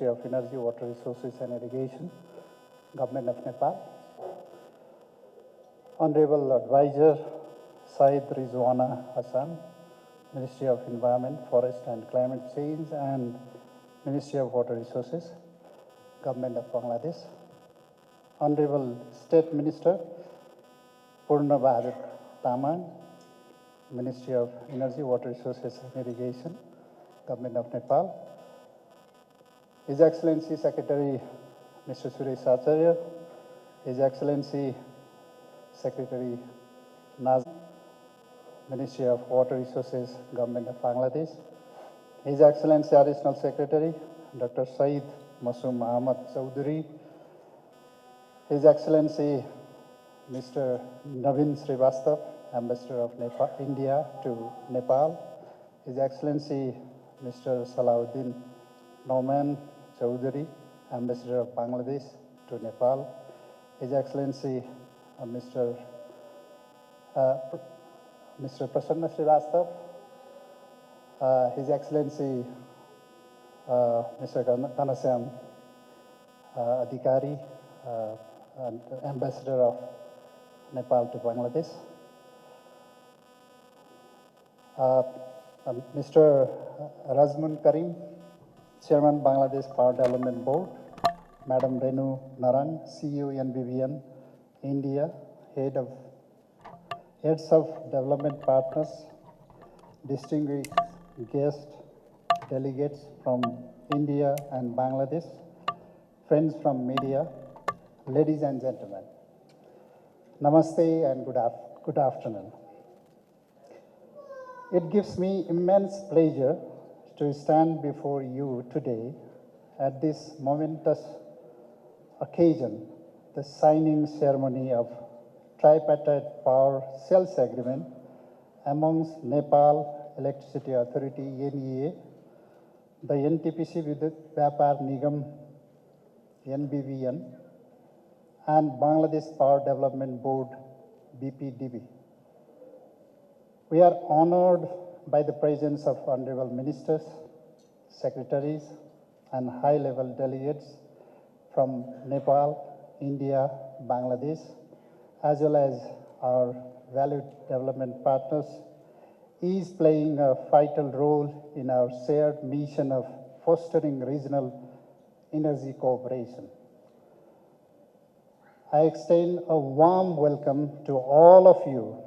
Ministry of Energy, Water Resources and Irrigation, Government of Nepal. Honorable Advisor Syed Rizwana Hassan, Ministry of Environment, Forest and Climate Change, and Ministry of Water Resources, Government of Bangladesh. Honorable State Minister Purna Bahadur Taman, Ministry of Energy, Water Resources and Irrigation, Government of Nepal. His Excellency Secretary Mr. Suresh Acharya, His Excellency Secretary Naz, Ministry of Water Resources, Government of Bangladesh. His Excellency Additional Secretary Dr. Saeed Masum Ahmad Chowdhury, His Excellency Mr. Navin Srivastav, Ambassador of India to Nepal, His Excellency Mr. Salahuddin Noman Chowdhury, Ambassador of Bangladesh to Nepal, His Excellency Mr. Prasanna Srivastav, His Excellency Mr. Ghanashyam Adhikari, and Ambassador of Nepal to Bangladesh. Mr. Razmun Karim, Chairman Bangladesh Power Development Board, Madam Renu Narang, CEO NBVN India, Heads of Development Partners, distinguished guests, delegates from India and Bangladesh, friends from media, ladies and gentlemen. Namaste and good afternoon. It gives me immense pleasure to stand before you today at this momentous occasion, the signing ceremony of tripartite power sales agreement amongst Nepal Electricity Authority NEA, the NTPC Vidyut Vyapar Nigam NBVN, and Bangladesh Power Development Board BPDB. We are honored by the presence of honorable ministers, secretaries, and high-level delegates from Nepal, India, Bangladesh, as well as our valued development partners, is playing a vital role in our shared mission of fostering regional energy cooperation. I extend a warm welcome to all of you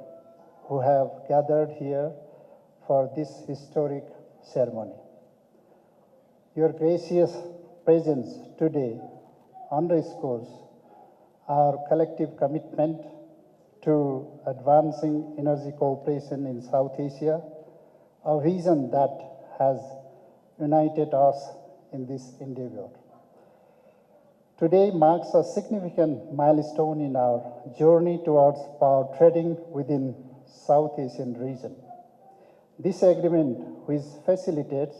who have gathered here for this historic ceremony. Your gracious presence today underscores our collective commitment to advancing energy cooperation in South Asia, a vision that has united us in this endeavor. Today marks a significant milestone in our journey towards power trading within South Asian region. This agreement, which facilitates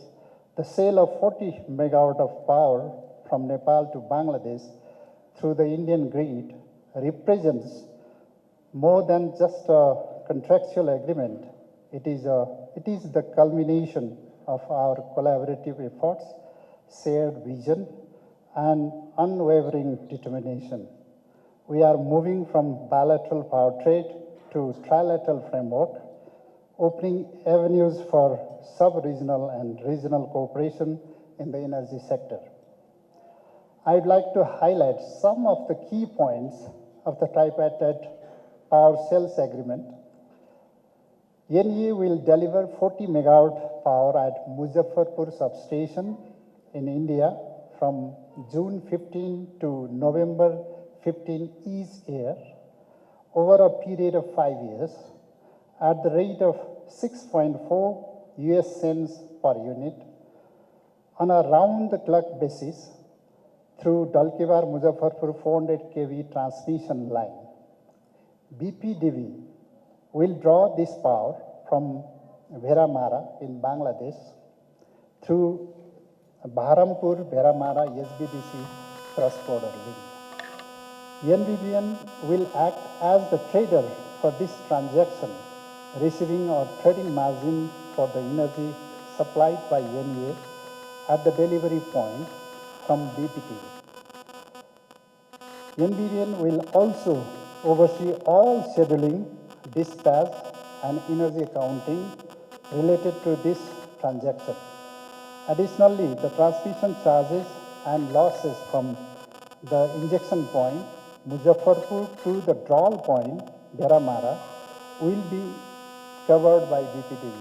the sale of 40 megawatt of power from Nepal to Bangladesh through the Indian grid, represents more than just a contractual agreement. It is the culmination of our collaborative efforts, shared vision, and unwavering determination. We are moving from bilateral power trade to trilateral framework, opening avenues for sub-regional and regional cooperation in the energy sector. I'd like to highlight some of the key points of the tripartite power sales agreement. NEA will deliver 40 megawatt power at Muzaffarpur substation in India from June 15 to November 15 each year over a period of 5 years at the rate of 6.4 US cents per unit on a round-the-clock basis through Nepalkhabar Muzaffarpur 400 kV transmission line. BPDB will draw this power from Bheramara in Bangladesh through Baharampur Bheramara SBDC cross-border link. NBVN will act as the trader for this transaction, receiving or trading margin for the energy supplied by NEA at the delivery point, from BPT. NBVN will also oversee all scheduling, dispatch, and energy accounting related to this transaction. Additionally, the transmission charges and losses from the injection point, Muzaffarpur, to the draw point, Deramara, will be covered by BPTV.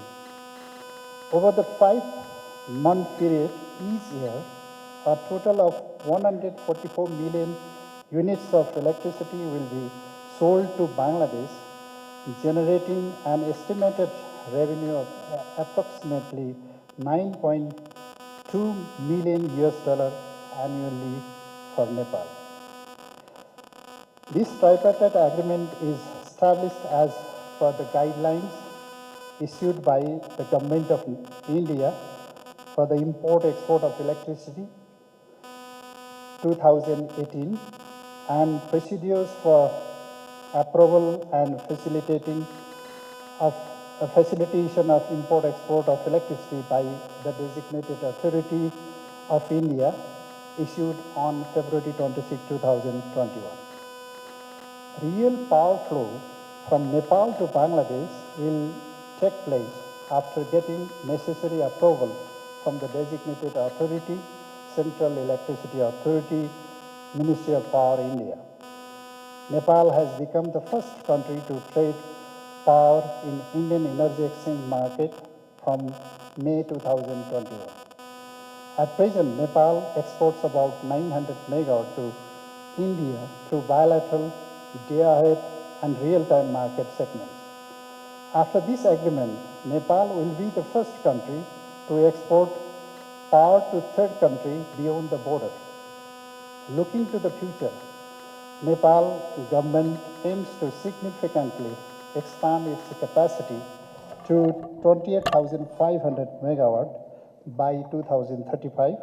Over the 5-month period each year, a total of 144 million units of electricity will be sold to Bangladesh, generating an estimated revenue of approximately 9.2 million US dollar annually for Nepal. This tripartite agreement is established as per the guidelines issued by the Government of India for the import-export of electricity 2018 and procedures for approval and facilitation of import-export of electricity by the designated authority of India issued on February 26, 2021. Real power flow from Nepal to Bangladesh will take place after getting necessary approval from the designated authority, Central Electricity Authority, Ministry of Power, India. Nepal has become the first country to trade power in Indian Energy Exchange market from May 2021. At present, Nepal exports about 900 megawatt to India through bilateral, day-ahead, and real-time market segments. After this agreement, Nepal will be the first country to export power to third country beyond the border. Looking to the future, Nepal government aims to significantly expand its capacity to 28,500 megawatt by 2035,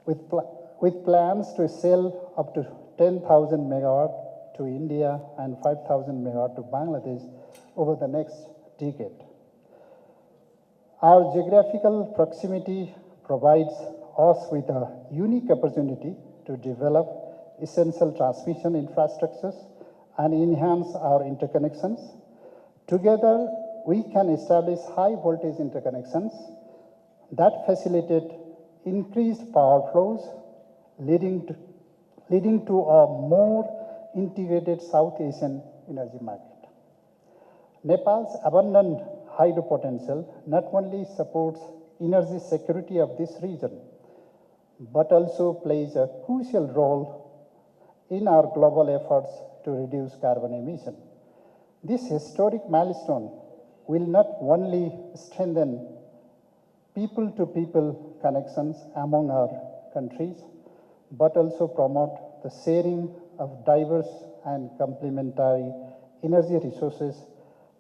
with plans to sell up to 10,000 megawatt to India and 5,000 megawatt to Bangladesh over the next decade. Our geographical proximity provides us with a unique opportunity to develop essential transmission infrastructures and enhance our interconnections. Together, we can establish high voltage interconnections that facilitate increased power flows, leading to a more integrated South Asian energy market. Nepal's abundant hydro potential not only supports energy security of this region, but also plays a crucial role in our global efforts to reduce carbon emission. This historic milestone will not only strengthen people-to-people connections among our countries, but also promote the sharing of diverse and complementary energy resources,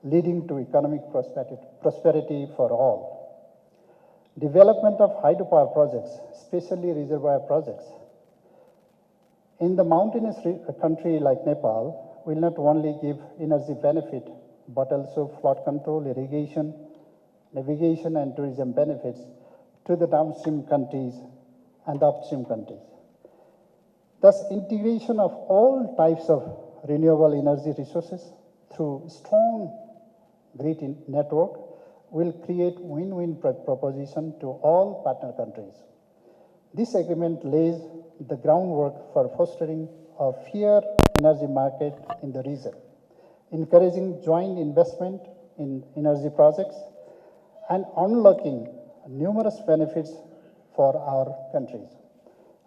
leading to economic prosperity for all. Development of hydropower projects, especially reservoir projects, in the mountainous country like Nepal will not only give energy benefit, but also flood control, irrigation, navigation, and tourism benefits to the downstream countries and the upstream countries. Thus, integration of all types of renewable energy resources through strong grid network will create win-win proposition to all partner countries. This agreement lays the groundwork for fostering a fair energy market in the region, encouraging joint investment in energy projects, and unlocking numerous benefits for our countries.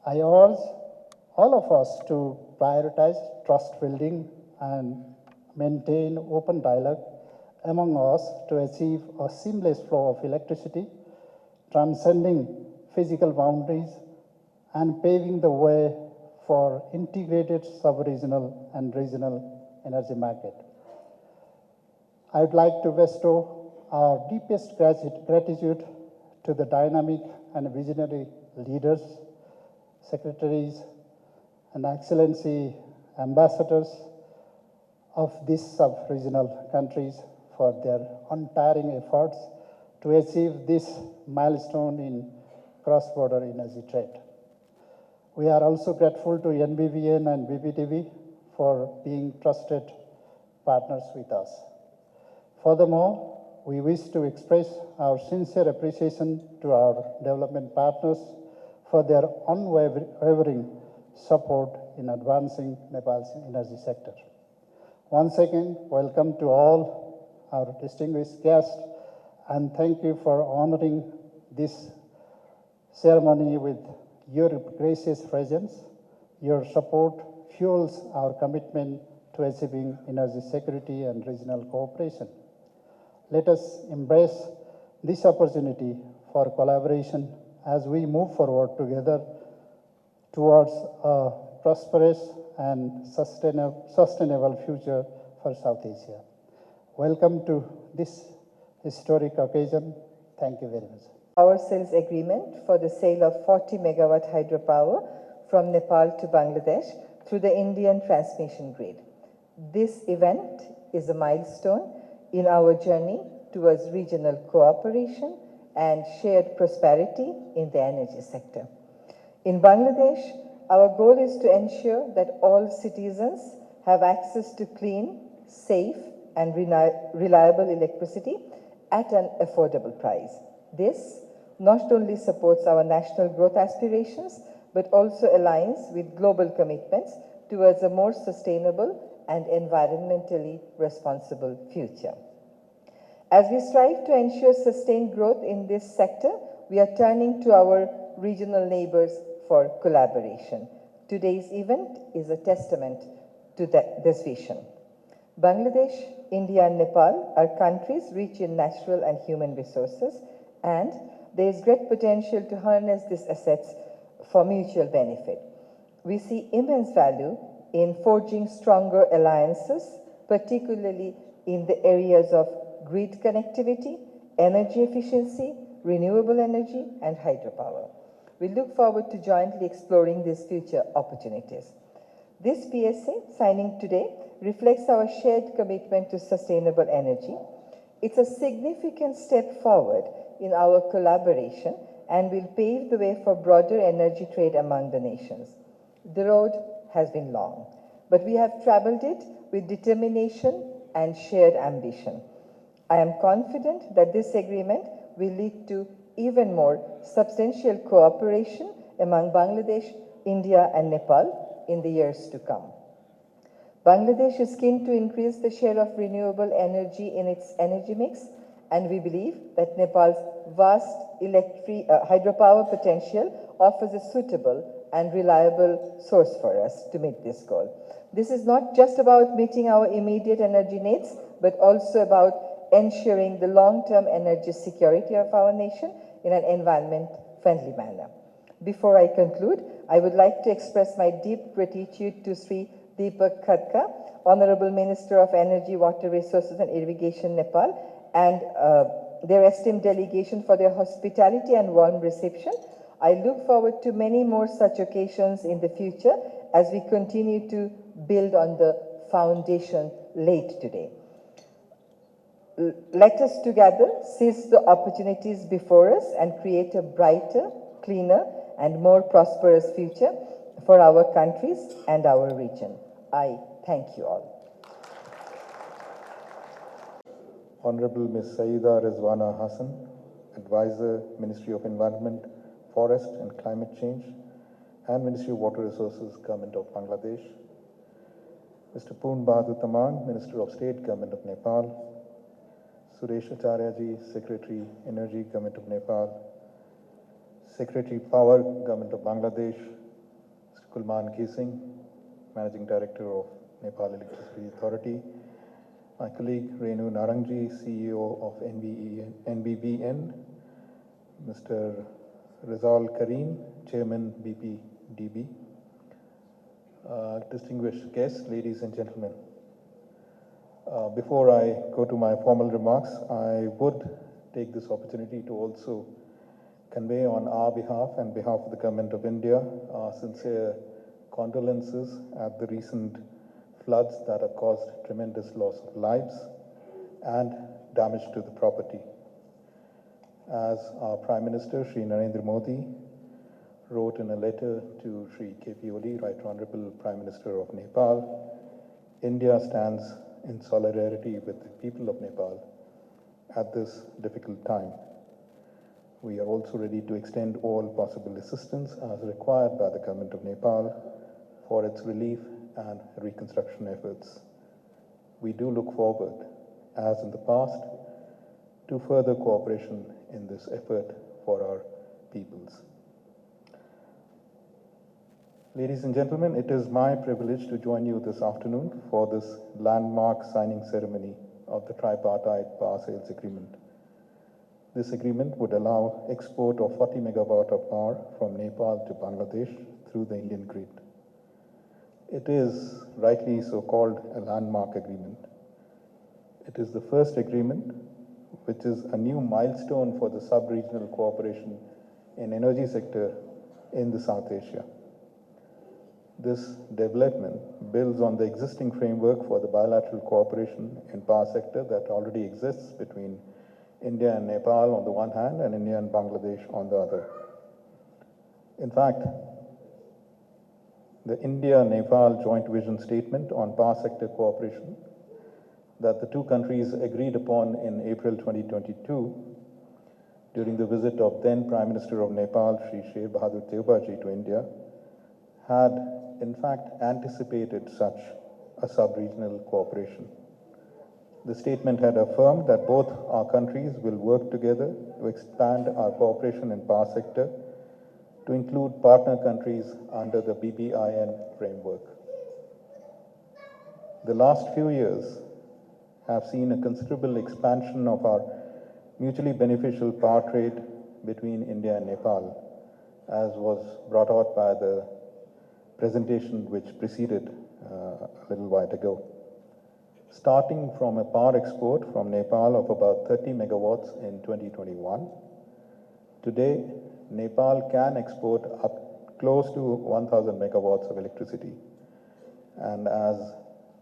I urge all of us to prioritize trust building and maintain open dialogue among us to achieve a seamless flow of electricity, transcending physical boundaries and paving the way for integrated sub-regional and regional energy market. I would like to bestow our deepest gratitude to the dynamic and visionary leaders, secretaries, and excellency ambassadors of these sub-regional countries for their untiring efforts to achieve this milestone in cross-border energy trade. We are also grateful to NBVN and BBTV for being trusted partners with us. Furthermore, we wish to express our sincere appreciation to our development partners for their unwavering support in advancing Nepal's energy sector. Once again, welcome to all our distinguished guests, and thank you for honoring this ceremony with your gracious presence. Your support fuels our commitment to achieving energy security and regional cooperation. Let us embrace this opportunity for collaboration as we move forward together towards a prosperous and sustainable future for South Asia. Welcome to this historic occasion. Thank you very much. Power sales agreement for the sale of 40 megawatt hydropower from Nepal to Bangladesh through the Indian transmission grid. This event is a milestone in our journey towards regional cooperation and shared prosperity in the energy sector. In Bangladesh, our goal is to ensure that all citizens have access to clean, safe, and reliable electricity at an affordable price. This not only supports our national growth aspirations, but also aligns with global commitments towards a more sustainable and environmentally responsible future. As we strive to ensure sustained growth in this sector, we are turning to our regional neighbors for collaboration. Today's event is a testament to this vision. Bangladesh, India, and Nepal are countries rich in natural and human resources, and there is great potential to harness these assets for mutual benefit. We see immense value in forging stronger alliances, particularly in the areas of grid connectivity, energy efficiency, renewable energy, and hydropower. We look forward to jointly exploring these future opportunities. This PSA signing today reflects our shared commitment to sustainable energy. It's a significant step forward in our collaboration and will pave the way for broader energy trade among the nations. The road has been long, but we have traveled it with determination and shared ambition. I am confident that this agreement will lead to even more substantial cooperation among Bangladesh, India, and Nepal in the years to come. Bangladesh is keen to increase the share of renewable energy in its energy mix, and we believe that Nepal's vast hydropower potential offers a suitable and reliable source for us to meet this goal. This is not just about meeting our immediate energy needs, but also about ensuring the long-term energy security of our nation in an environment-friendly manner. Before I conclude, I would like to express my deep gratitude to Sri Deepak Khadka, Honorable Minister of Energy, Water Resources and Irrigation, Nepal, and their esteemed delegation for their hospitality and warm reception. I look forward to many more such occasions in the future as we continue to build on the foundation laid today. Let us together seize the opportunities before us and create a brighter, cleaner, and more prosperous future for our countries and our region. I thank you all. Honorable Ms. Saeeda Rizwana Hassan, Advisor, Ministry of Environment, Forest and Climate Change, and Ministry of Water Resources, Government of Bangladesh. Mr. Poon Bahadur Tamang, Minister of State, Government of Nepal. Suresh Acharya-ji, Secretary, Energy, Government of Nepal. Secretary, Power, Government of Bangladesh. Mr. Kulman Kesing, Managing Director of Nepal Electricity Authority. My colleague Renu Narangji, CEO of NBVN. Mr. Rizal Karim, Chairman, BPDB. Distinguished guests, ladies and gentlemen. Before I go to my formal remarks, I would take this opportunity to also convey on our behalf and behalf of the Government of India our sincere condolences at the recent floods that have caused tremendous loss of lives and damage to the property. As our Prime Minister, Shri Narendra Modi, wrote in a letter to Sri K.P. Oli, Right Honorable Prime Minister of Nepal, India stands in solidarity with the people of Nepal at this difficult time. We are also ready to extend all possible assistance as required by the government of Nepal for its relief and reconstruction efforts. We do look forward, as in the past, to further cooperation in this effort for our peoples. Ladies and gentlemen, it is my privilege to join you this afternoon for this landmark signing ceremony of the tripartite power sales agreement. This agreement would allow export of 40 megawatt of power from Nepal to Bangladesh through the Indian grid. It is rightly so called a landmark agreement. It is the first agreement which is a new milestone for the sub-regional cooperation in energy sector in the South Asia. This development builds on the existing framework for the bilateral cooperation in power sector that already exists between India and Nepal on the one hand and India and Bangladesh on the other. In fact, the India-Nepal Joint Vision Statement on Power Sector Cooperation that the two countries agreed upon in April 2022 during the visit of then Prime Minister of Nepal, Sri Sher Bahadur Deubaji to India, had in fact anticipated such a sub-regional cooperation. The statement had affirmed that both our countries will work together to expand our cooperation in power sector to include partner countries under the BBIN framework. The last few years have seen a considerable expansion of our mutually beneficial power trade between India and Nepal, as was brought out by the presentation which preceded a little while ago. Starting from a power export from Nepal of about 30 megawatts in 2021, today Nepal can export up close to 1,000 megawatts of electricity. And as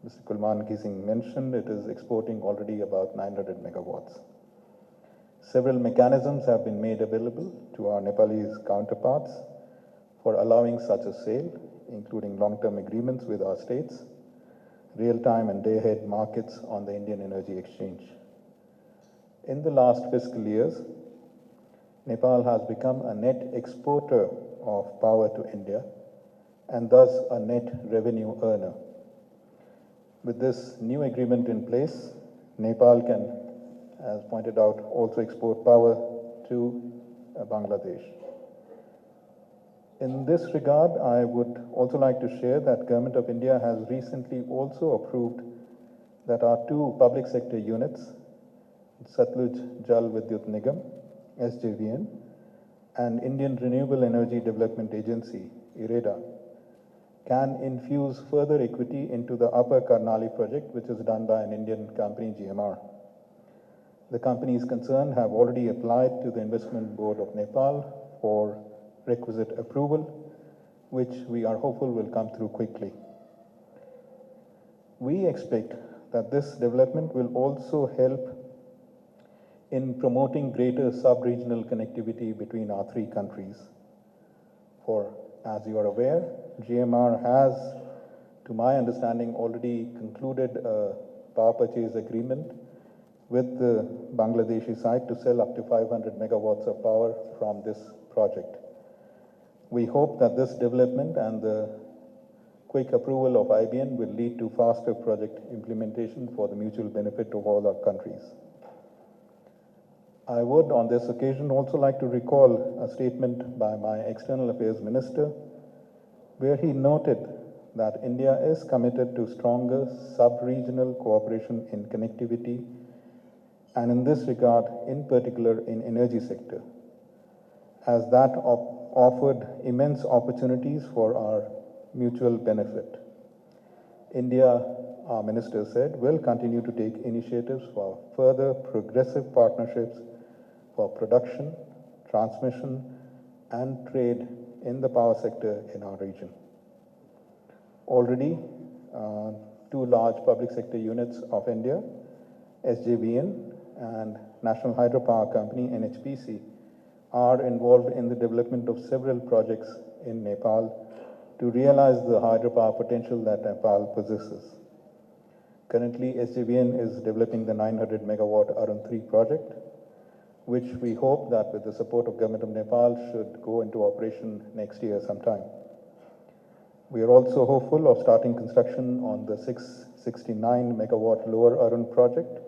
Mr. Kulman Kising mentioned, it is exporting already about 900 megawatts. Several mechanisms have been made available to our Nepalese counterparts for allowing such a sale, including long-term agreements with our states, real-time and day-ahead markets on the Indian Energy Exchange. In the last fiscal years, Nepal has become a net exporter of power to India and thus a net revenue earner. With this new agreement in place, Nepal can, as pointed out, also export power to Bangladesh. In this regard, I would also like to share that Government of India has recently also approved that our two public sector units, Satluj Jal Vidyut Nigam, SJVN, and Indian Renewable Energy Development Agency, IREDA, can infuse further equity into the Upper Karnali project, which is done by an Indian company, GMR. The companies concerned have already applied to the Investment Board of Nepal for requisite approval, which we are hopeful will come through quickly. We expect that this development will also help in promoting greater sub-regional connectivity between our three countries. For, as you are aware, GMR has, to my understanding, already concluded a power purchase agreement with the Bangladeshi side to sell up to 500 megawatts of power from this project. We hope that this development and the quick approval of IBN will lead to faster project implementation for the mutual benefit of all our countries. I would, on this occasion, also like to recall a statement by my External Affairs Minister, where he noted that India is committed to stronger sub-regional cooperation in connectivity, and in this regard, in particular in energy sector, as that offered immense opportunities for our mutual benefit. India, our minister said, will continue to take initiatives for further progressive partnerships for production, transmission, and trade in the power sector in our region. Already, two large public sector units of India, SJVN and National Hydropower Company, NHPC, are involved in the development of several projects in Nepal to realize the hydropower potential that Nepal possesses. Currently, SJVN is developing the 900 megawatt Arun 3 project, which we hope that with the support of Government of Nepal should go into operation next year sometime. We are also hopeful of starting construction on the 669 megawatt Lower Arun project.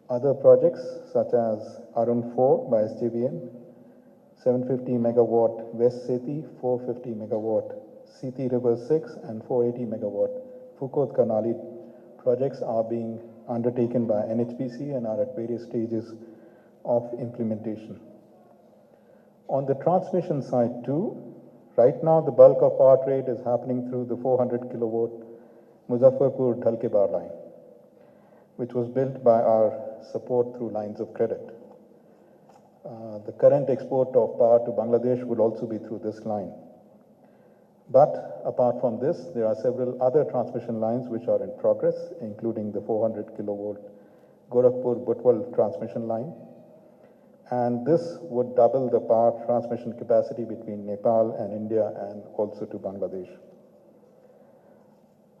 Other projects such as Arun 4 by SJVN, 750 megawatt West Seti, 450 megawatt Siti River 6 and 480 megawatt Fukot Kanali projects are being undertaken by NHPC and are at various stages of implementation. On the transmission side too, right now the bulk of power trade is happening through the 400 kilowatt Muzaffarpur-Dhalkebar line, which was built by our support through lines of credit. The current export of power to Bangladesh will also be through this line. But apart from this, there are several other transmission lines which are in progress, including the 400 kilowatt Gorakhpur-Butwal transmission line. And this would double the power transmission capacity between Nepal and India and also to Bangladesh.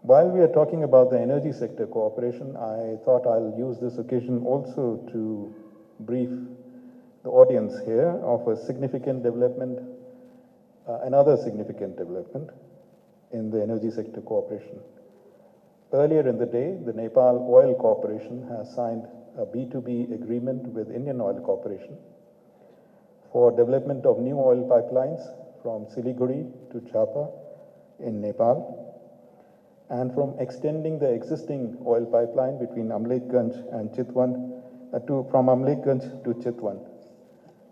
While we are talking about the energy sector cooperation, I thought I'll use this occasion also to brief the audience here of a significant development, another significant development in the energy sector cooperation. Earlier in the day, the Nepal Oil Corporation has signed a B2B agreement with Indian Oil Corporation for development of new oil pipelines from Siliguri to Chapa in Nepal, and from extending the existing oil pipeline between Amlekganj and Chitwan, from Amlekganj to Chitwan.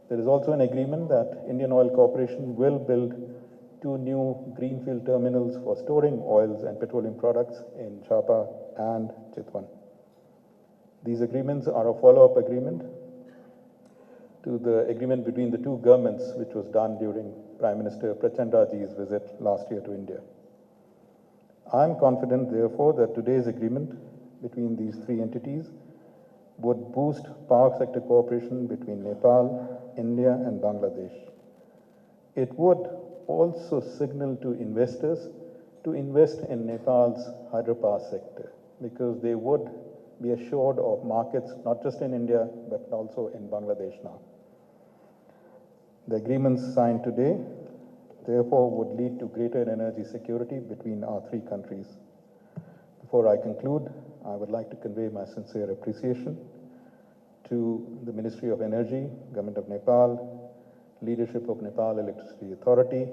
There is also an agreement that Indian Oil Corporation will build 2 new greenfield terminals for storing oils and petroleum products in Chapa and Chitwan. These agreements are a follow-up agreement to the agreement between the two governments, which was done during Prime Minister Prachandaji's visit last year to India. I am confident, therefore, that today's agreement between these 3 entities would boost power sector cooperation between Nepal, India, and Bangladesh. It would also signal to investors to invest in Nepal's hydropower sector, because they would be assured of markets not just in India, but also in Bangladesh now. The agreements signed today, therefore, would lead to greater energy security between our 3 countries. Before I conclude, I would like to convey my sincere appreciation to the Ministry of Energy, Government of Nepal, leadership of Nepal Electricity Authority,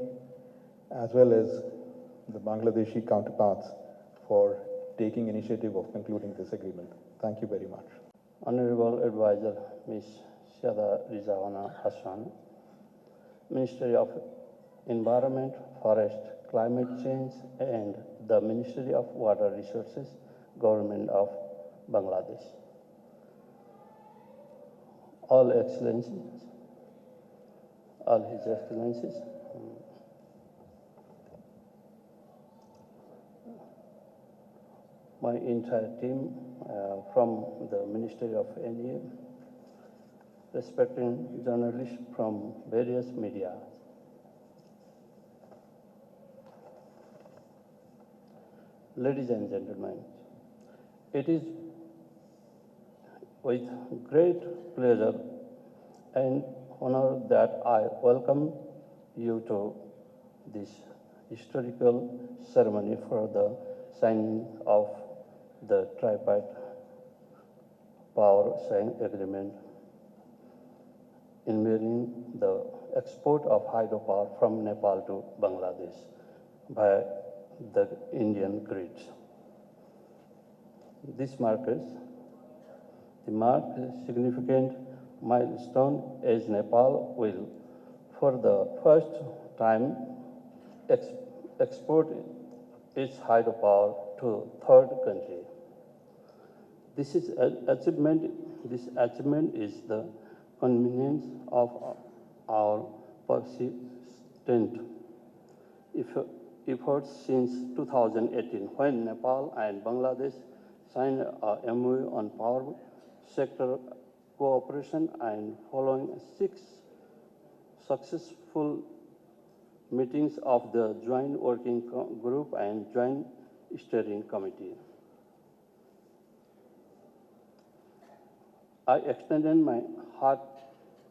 as well as the Bangladeshi counterparts for taking initiative of concluding this agreement. Thank you very much. Honorable Advisor Ms. Syada Rizwana Hassan, Ministry of Environment, Forest, Climate Change, and the Ministry of Water Resources, Government of Bangladesh. All Excellencies, all His Excellencies, my entire team from the Ministry of NEA, respected journalists from various media. Ladies and gentlemen, it is with great pleasure and honor that I welcome you to this historical ceremony for the signing of the tripartite power sharing agreement involving the export of hydropower from Nepal to Bangladesh by the Indian grids. This marks a significant milestone as Nepal will, for the first time, export its hydropower to third country. This achievement is the convenience of our persistent efforts since 2018, when Nepal and Bangladesh signed a MOU on power sector cooperation, and following 6 successful meetings of the Joint Working Group and Joint Steering Committee. I extended my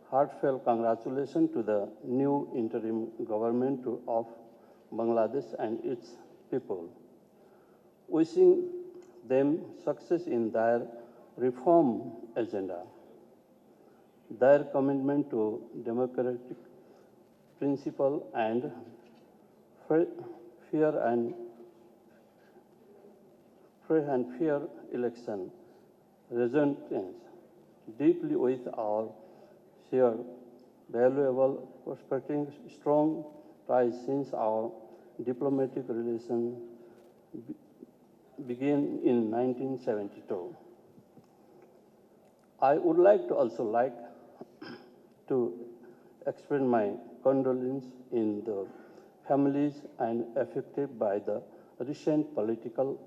heartfelt congratulations to the new interim government of Bangladesh and its people, wishing them success in their reform agenda. Their commitment to democratic principle and fair election resonates deeply with our shared valuable perspective, strong ties since our diplomatic relations began in 1972. I would like to express my condolence in the families and affected by the recent political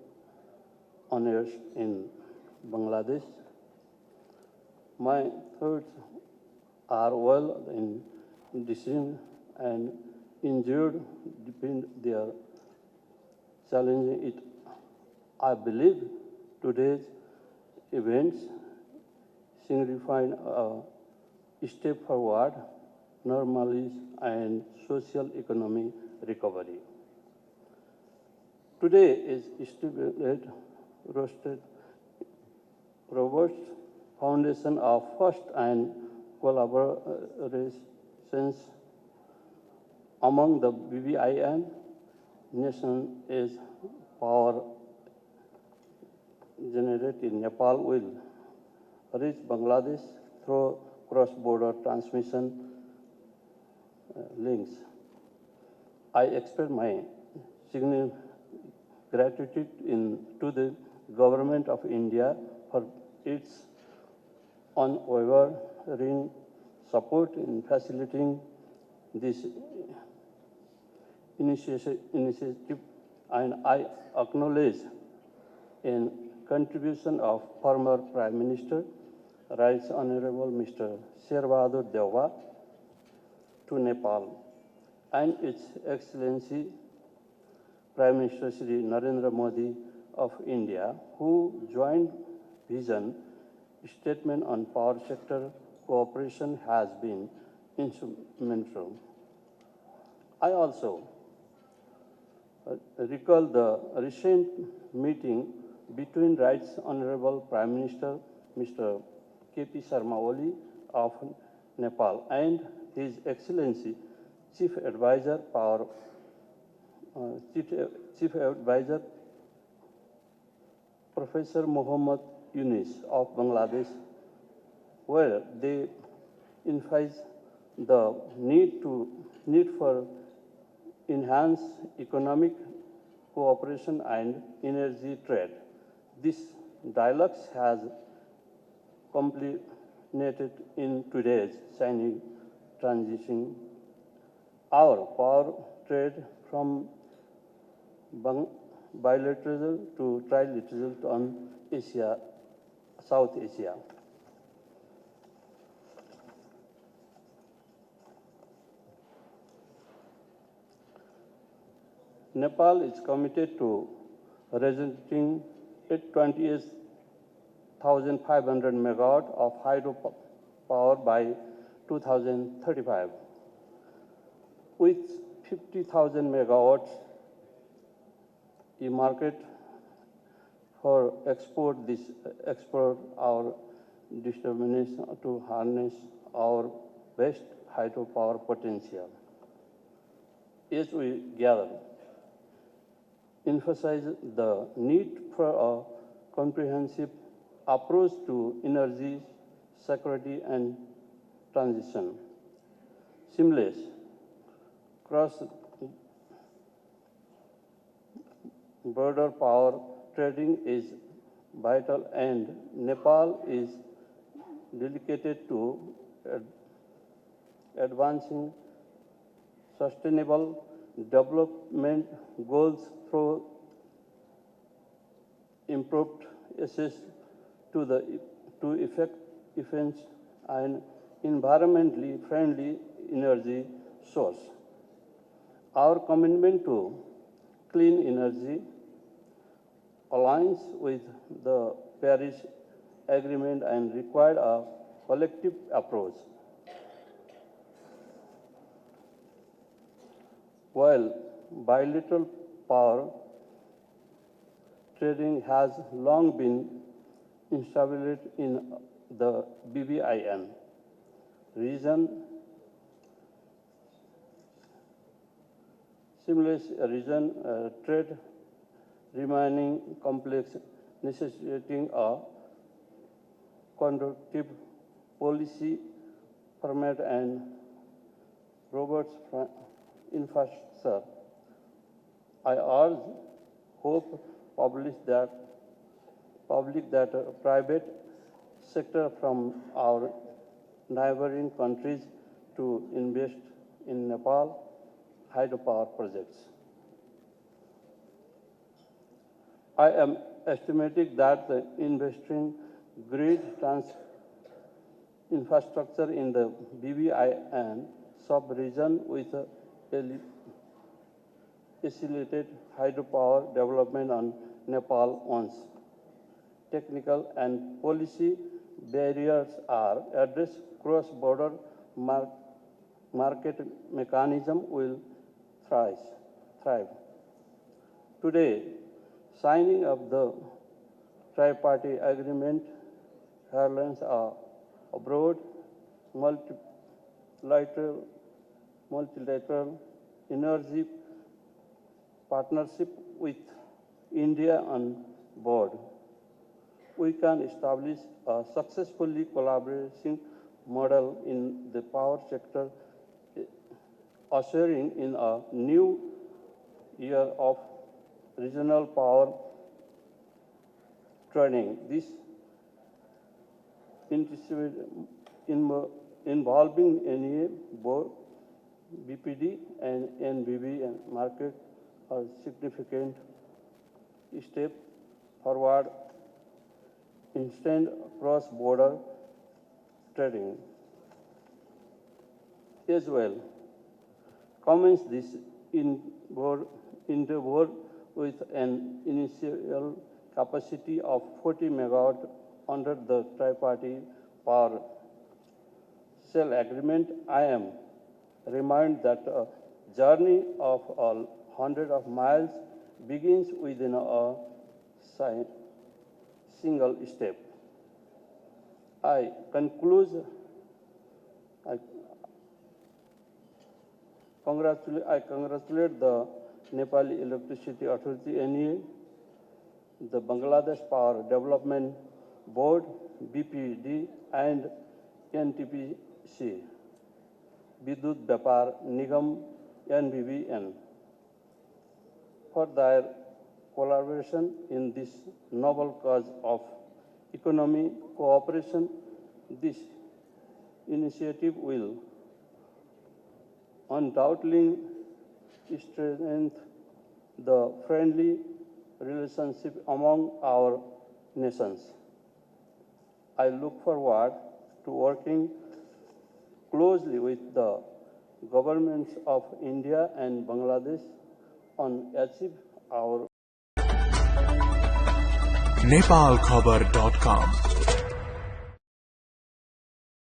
unrest in Bangladesh. My thoughts are well in decision and injured depend their challenging it. I believe today's events signify a step forward, normalization and social economic recovery. Today is established robust foundation of trust and collaborations among the BBIN nation is power generated in Nepal will reach Bangladesh through cross-border transmission links. I express my significant gratitude to the Government of India for its unwavering support in facilitating this initiative, and I acknowledge in contribution of former Prime Minister, Right Honorable Mr. Sher Bahadur Deuba to Nepal and Its Excellency Prime Minister Shri Narendra Modi of India, who joint vision statement on power sector cooperation has been instrumental. I also recall the recent meeting between Right Honorable Prime Minister Mr. K.P. Sharma Oli of Nepal and His Excellency Chief Advisor Professor Muhammad Yunus of Bangladesh, where they emphasize the need for enhanced economic cooperation and energy trade. This dialogue has culminated in today's signing transition our power trade from bilateral to trilateral on Asia, South Asia. Nepal is committed to resulting 28,500 megawatt of hydropower by 2035, with 50,000 megawatts earmarked for export our determination to harness our best hydropower potential. As we gather, emphasize the need for a comprehensive approach to energy security and transition. Seamless cross-border power trading is vital, and Nepal is dedicated to advancing sustainable development goals through improved access to effective and environmentally friendly energy source. Our commitment to clean energy aligns with the Paris Agreement and required a collective approach. While bilateral power trading has long been established in the BBIN region, trade remaining complex, necessitating a conducive policy format and robust infrastructure. I urge hope public that private sector from our neighboring countries to invest in Nepal hydropower projects. I am estimating that the investing grid infrastructure in the BBIN sub-region with facilitated hydropower development on Nepal once technical and policy barriers are addressed, cross-border market mechanism will thrive. Today, signing of the tri-party agreement heralds a broad multilateral energy partnership with India on board. We can establish a successfully collaborating model in the power sector, ushering in a new year of regional power training. This involving NEA, board, BPD, and NBB and market a significant step forward instant cross-border trading. As well, commence this endeavor with an initial capacity of 40 megawatt under the tri-party power cell agreement. I am reminded that a journey of hundreds of miles begins within a single step. I congratulate the Nepali Electricity Authority, NEA, the Bangladesh Power Development Board, BPD, and NTPC, Vidyut Vyapar Nigam, NBBN, for their collaboration in this noble cause of economic cooperation. This initiative will undoubtedly strengthen the friendly relationship among our nations. I look forward to working closely with the governments of India and Bangladesh on achieve our Nepalkhabar.com